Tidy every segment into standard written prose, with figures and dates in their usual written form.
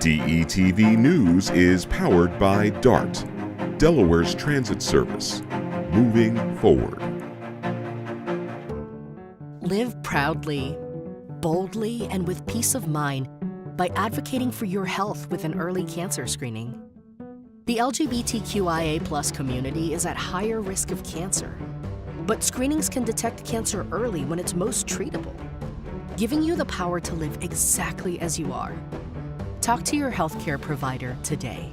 DETV News is powered by DART, Delaware's transit service. Moving forward. Live proudly, boldly, and with peace of mind by advocating for your health with an early cancer screening. The LGBTQIA+ community is at higher risk of cancer, but screenings can detect cancer early when it's most treatable, giving you the power to live exactly as you are. Talk to your healthcare provider today.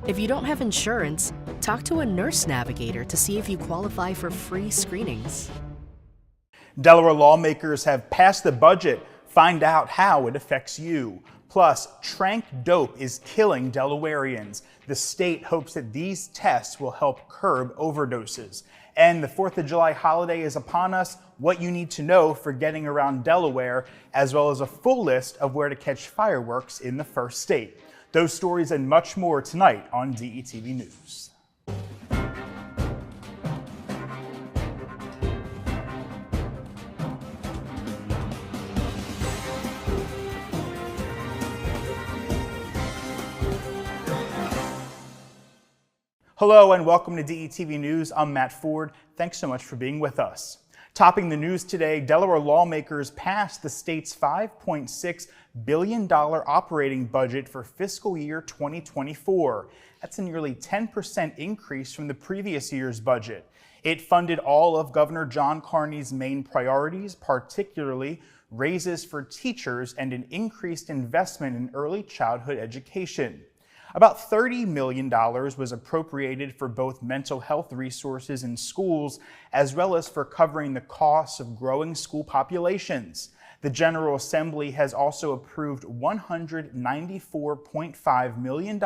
If you don't have insurance, talk to a nurse navigator to see if you qualify for free screenings. Delaware lawmakers have passed the budget. Find out how it affects you. Plus, Tranq dope is killing Delawareans. The state hopes that these tests will help curb overdoses. And the 4th of July holiday is upon us. What you need to know for getting around Delaware, as well as a full list of where to catch fireworks in the first state. Those stories and much more tonight on DETV News. Hello and welcome to DETV News. I'm Matt Ford. Thanks so much for being with us. Topping the news today, Delaware lawmakers passed the state's $5.6 billion operating budget for fiscal year 2024. That's a nearly 10% increase from the previous year's budget. It funded all of Governor John Carney's main priorities, particularly raises for teachers and an increased investment in early childhood education. About $30 million was appropriated for both mental health resources in schools, as well as for covering the costs of growing school populations. The General Assembly has also approved $194.5 million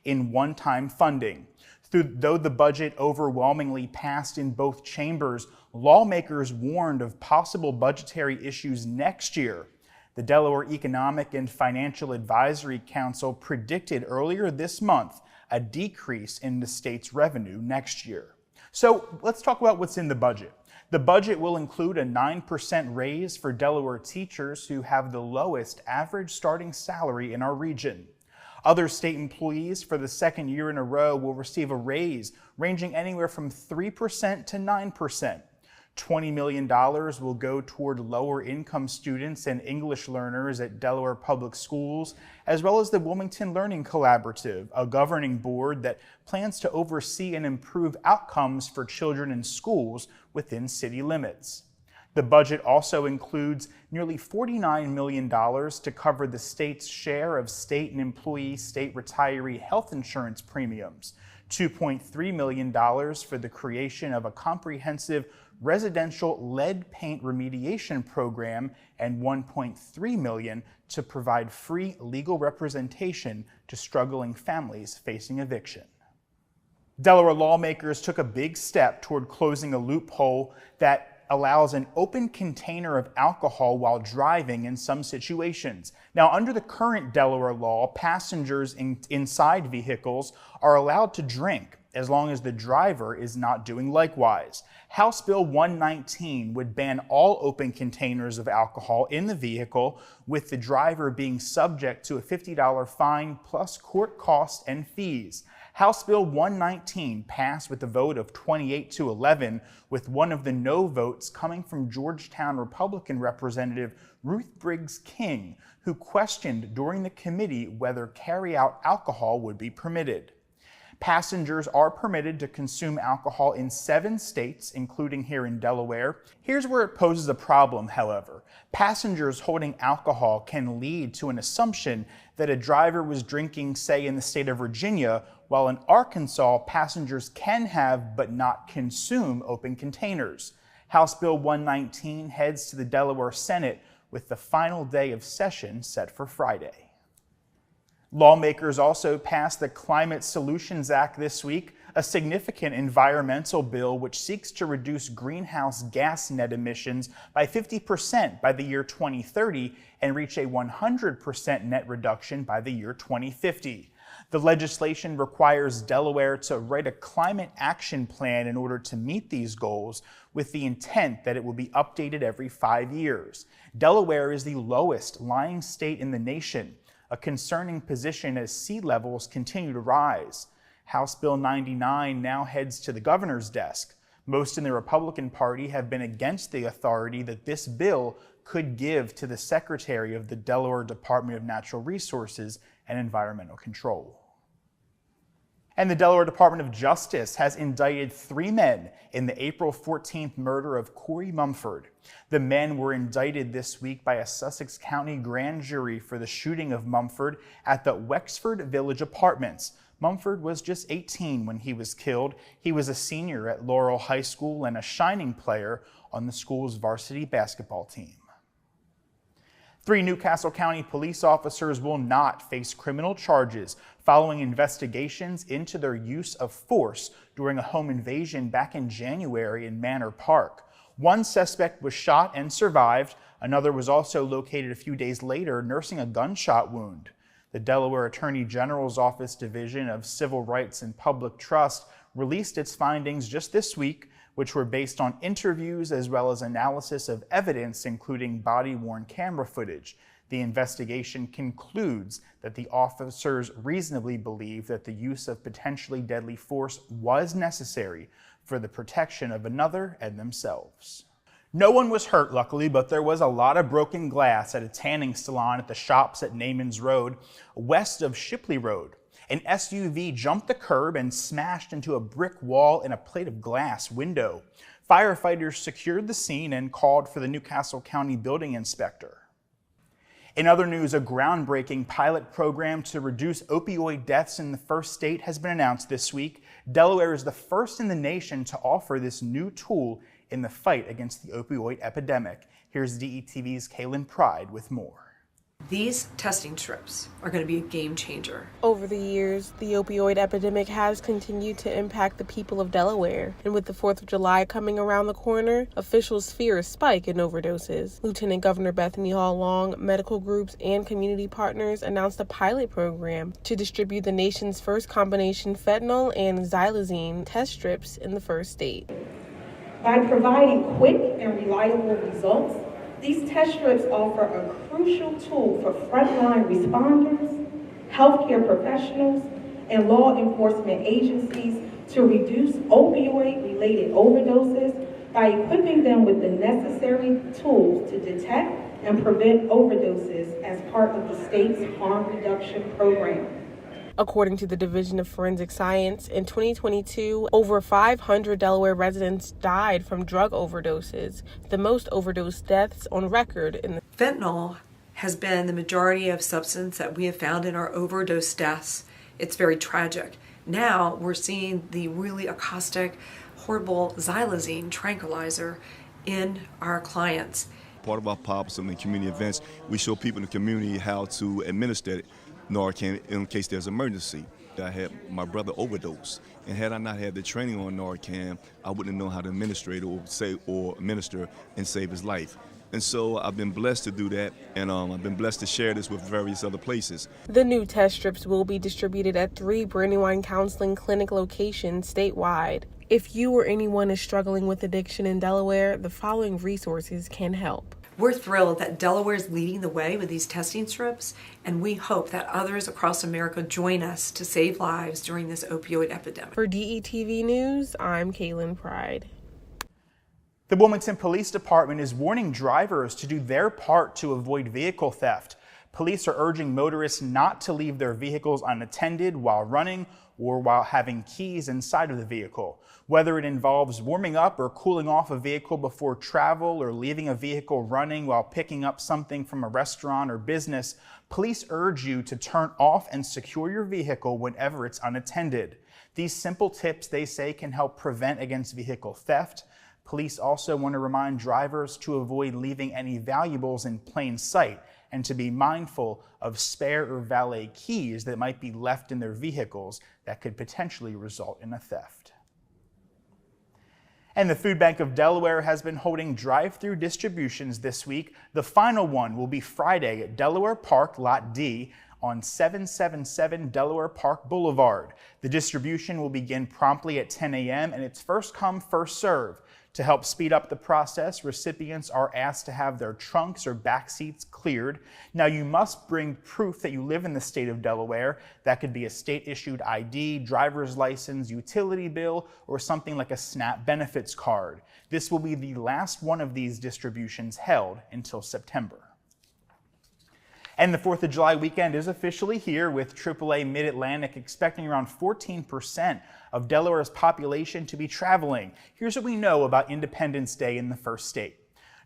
in one-time funding. Though the budget overwhelmingly passed in both chambers, lawmakers warned of possible budgetary issues next year. The Delaware Economic and Financial Advisory Council predicted earlier this month a decrease in the state's revenue next year. So let's talk about what's in the budget. The budget will include a 9% raise for Delaware teachers who have the lowest average starting salary in our region. Other state employees for the second year in a row will receive a raise ranging anywhere from 3% to 9%. $20 million will go toward lower income students and English learners at Delaware Public Schools, as well as the Wilmington Learning Collaborative, a governing board that plans to oversee and improve outcomes for children in schools within city limits. The budget also includes nearly $49 million to cover the state's share of state and employee state retiree health insurance premiums, $2.3 million for the creation of a comprehensive residential lead paint remediation program, and $1.3 million to provide free legal representation to struggling families facing eviction. Delaware lawmakers took a big step toward closing a loophole that allows an open container of alcohol while driving in some situations. Now, under the current Delaware law, passengers inside vehicles are allowed to drink as long as the driver is not doing likewise. House Bill 119 would ban all open containers of alcohol in the vehicle, with the driver being subject to a $50 fine plus court costs and fees. House Bill 119 passed with a vote of 28 to 11, with one of the no votes coming from Georgetown Republican Representative Ruth Briggs King, who questioned during the committee whether carry-out alcohol would be permitted. Passengers are permitted to consume alcohol in 7 states, including here in Delaware. Here's where it poses a problem, however. Passengers holding alcohol can lead to an assumption that a driver was drinking, say, in the state of Virginia, while in Arkansas, passengers can have but not consume open containers. House Bill 119 heads to the Delaware Senate with the final day of session set for Friday. Lawmakers also passed the Climate Solutions Act this week, a significant environmental bill which seeks to reduce greenhouse gas net emissions by 50% by the year 2030 and reach a 100% net reduction by the year 2050. The legislation requires Delaware to write a climate action plan in order to meet these goals, with the intent that it will be updated every 5 years. Delaware is the lowest lying state in the nation. a concerning position as sea levels continue to rise. House Bill 99 now heads to the governor's desk. Most in the Republican Party have been against the authority that this bill could give to the Secretary of the Delaware Department of Natural Resources and Environmental Control. And the Delaware Department of Justice has indicted 3 men in the April 14th murder of Corey Mumford. The men were indicted this week by a Sussex County grand jury for the shooting of Mumford at the Wexford Village Apartments. Mumford was just 18 when he was killed. He was a senior at Laurel High School and a shining player on the school's varsity basketball team. 3 Newcastle County police officers will not face criminal charges following investigations into their use of force during a home invasion back in January in Manor Park. One suspect was shot and survived. Another was also located a few days later nursing a gunshot wound. The Delaware Attorney General's Office Division of Civil Rights and Public Trust released its findings just this week, which were based on interviews as well as analysis of evidence, including body-worn camera footage. The investigation concludes that the officers reasonably believe that the use of potentially deadly force was necessary for the protection of another and themselves. No one was hurt, luckily, but there was a lot of broken glass at a tanning salon at the shops at Naaman's Road, west of Shipley Road. An SUV jumped the curb and smashed into a brick wall and a plate of glass window. Firefighters secured the scene and called for the Newcastle County building inspector. In other news, a groundbreaking pilot program to reduce opioid deaths in the first state has been announced this week. Delaware is the first in the nation to offer this new tool in the fight against the opioid epidemic. Here's DETV's Kaylin Pride with more. These testing strips are going to be a game changer. Over the years, the opioid epidemic has continued to impact the people of Delaware. And with the 4th of July coming around the corner, officials fear a spike in overdoses. Lieutenant Governor Bethany Hall Long, medical groups, and community partners announced a pilot program to distribute the nation's first combination fentanyl and xylazine test strips in the first state. By providing quick and reliable results, these test strips offer a crucial tool for frontline responders, healthcare professionals, and law enforcement agencies to reduce opioid-related overdoses by equipping them with the necessary tools to detect and prevent overdoses as part of the state's harm reduction program. According to the Division of Forensic Science, in 2022, over 500 Delaware residents died from drug overdoses, the most overdose deaths on record in the Fentanyl has been the majority of substance that we have found in our overdose deaths. It's very tragic. Now we're seeing the really caustic, horrible xylazine tranquilizer in our clients. Part of our pop-ups and community events, we show people in the community how to administer Narcan in case there's an emergency. I had my brother overdose, and had I not had the training on Narcan, I wouldn't know how to administrate or administer and save his life. And so I've been blessed to do that, and I've been blessed to share this with various other places. The new test strips will be distributed at 3 Brandywine Counseling Clinic locations statewide. If you or anyone is struggling with addiction in Delaware, the following resources can help. We're thrilled that Delaware is leading the way with these testing strips, and we hope that others across America join us to save lives during this opioid epidemic. For DETV News, I'm Kaylin Pride. The Wilmington Police Department is warning drivers to do their part to avoid vehicle theft. Police are urging motorists not to leave their vehicles unattended while running or while having keys inside of the vehicle. Whether it involves warming up or cooling off a vehicle before travel or leaving a vehicle running while picking up something from a restaurant or business, police urge you to turn off and secure your vehicle whenever it's unattended. These simple tips, they say, can help prevent against vehicle theft. Police also want to remind drivers to avoid leaving any valuables in plain sight and to be mindful of spare or valet keys that might be left in their vehicles that could potentially result in a theft. And the Food Bank of Delaware has been holding drive-through distributions this week. The final one will be Friday at Delaware Park, Lot D, on 777 Delaware Park Boulevard. The distribution will begin promptly at 10 a.m. and it's first come, first serve. To help speed up the process, recipients are asked to have their trunks or back seats cleared. Now, you must bring proof that you live in the state of Delaware. That could be a state-issued ID, driver's license, utility bill, or something like a SNAP benefits card. This will be the last one of these distributions held until September. And the 4th of July weekend is officially here, with AAA Mid-Atlantic expecting around 14% of Delaware's population to be traveling. Here's what we know about Independence Day in the first state.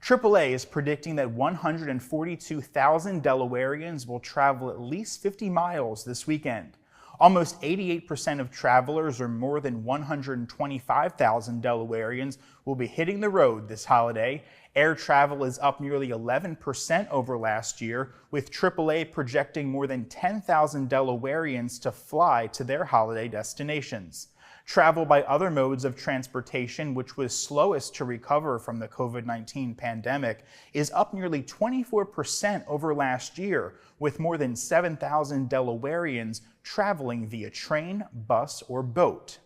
AAA is predicting that 142,000 Delawareans will travel at least 50 miles this weekend. Almost 88% of travelers, or more than 125,000 Delawareans, will be hitting the road this holiday. Air travel is up nearly 11% over last year, with AAA projecting more than 10,000 Delawareans to fly to their holiday destinations. Travel by other modes of transportation, which was slowest to recover from the COVID-19 pandemic, is up nearly 24% over last year, with more than 7,000 Delawareans traveling via train, bus, or boat.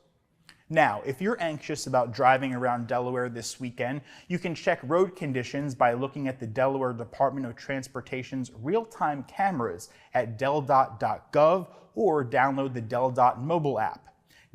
Now, if you're anxious about driving around Delaware this weekend, you can check road conditions by looking at the Delaware Department of Transportation's real-time cameras at del.gov or download the Del.dot mobile app.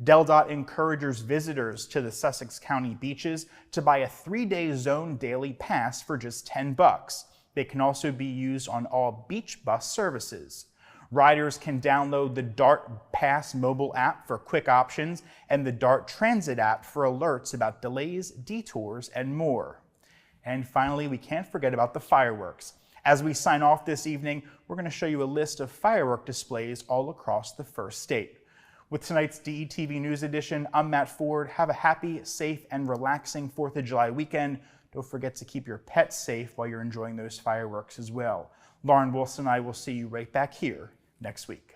Del.dot encourages visitors to the Sussex County beaches to buy a 3-day zone daily pass for just $10. They can also be used on all beach bus services. Riders can download the DART Pass mobile app for quick options and the DART Transit app for alerts about delays, detours, and more. And finally, we can't forget about the fireworks. As we sign off this evening, we're going to show you a list of firework displays all across the first state. With tonight's DETV News Edition, I'm Matt Ford. Have a happy, safe, and relaxing 4th of July weekend. Don't forget to keep your pets safe while you're enjoying those fireworks as well. Lauren Wilson and I will see you right back here next week.